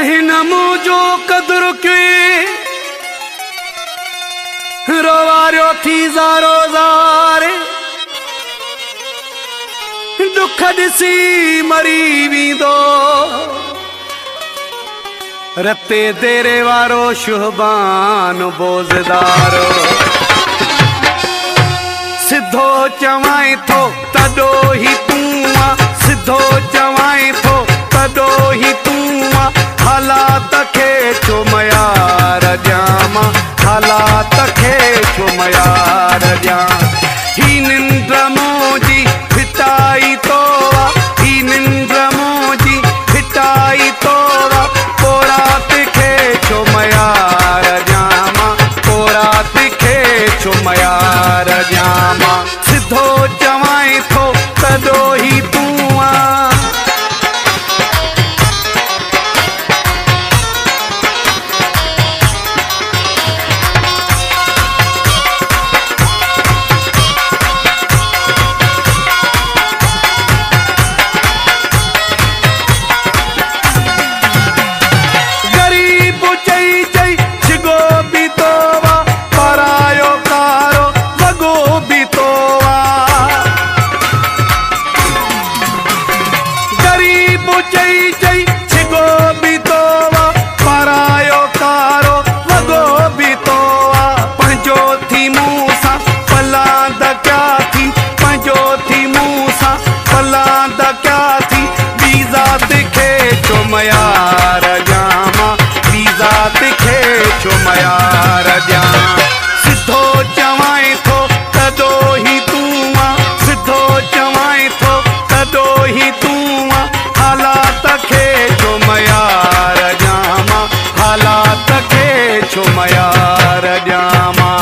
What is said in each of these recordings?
हिन मुझो कदर के रोवारियो थी ज़ारो ज़ारे दुख दिसी मरी वींदो रते तेरे वारो शुहबान बोज़दारो सिद्धो चवाई थो तडो ही तूं आ सिद्धो चवाई थो तडो ही तूं आ हालात खे छो मयार ॼामा हालात खे छो मयार ॼा ही निंड मोजी फिटाई तो ही निंड मोजी फिटाई तो पोरात खे छो मयार ॼामा पोरात खे छो मयार ॼामा सिद्धो चवाई थो तडो ही तूं आ मयार ॼामा वीज़ा तिखे छो मयार ॼा सिद्धो चवाई थो तडो ही तूं आ सिद्धो चवाई थो तडो ही तूं आ हालात खे छो मयार ॼामा हालात खे छो मयार ॼामा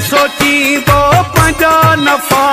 सोची तो पंजा नफा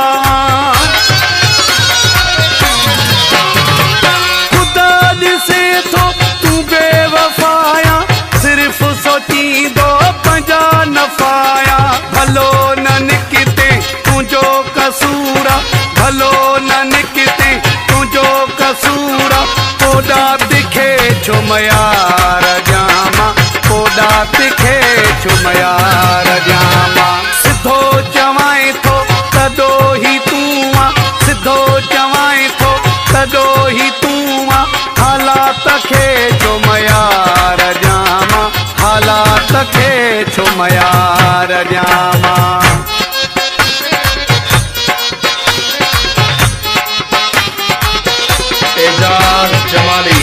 खुदा दिसे तो तू बेवफाया सिर्फ सोची दो पंजा नफाया भलो न निकते तुझो कसूरा भलो न निकते तुझो कसूरा पोडा तिखे छो मयार ॼामा पोडा तिखे छो मयार ॼामा सिद्धो चवाई थो तडो ही तूं आ सिद्धो चवाई थो तडो ही तूं आ हालात खे छो मयार ॼामा हालात खे छो मयार ॼामा एजाज जमाली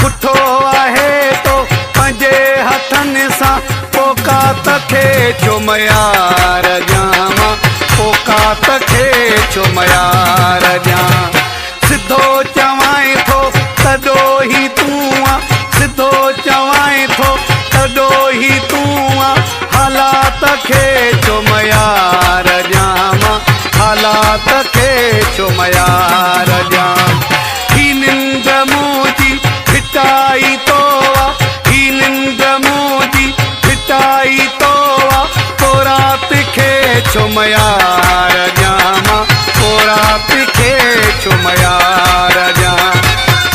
पुठो आहे तो पंजे हथनि सां पोकात खे छो मयार ॼामा पोकात खे छो मयार ॼा सिद्धो चवाई थो तडो ही तूं आ सिद्धो चवाई थो तडो ही तूं आ हालात खे छो मयार ॼामा हालात खे छो मयार ॼा ही निंड मुंहिंजी फिटाई तो ही निंड मुंहिंजी फिटाई तो पोरात खे छो मयार ॼामा पोरात खे छो मयार ॼा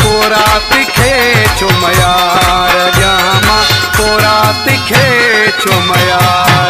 पोरात खे छो मयार ॼामा पोइ राति खेचो मयार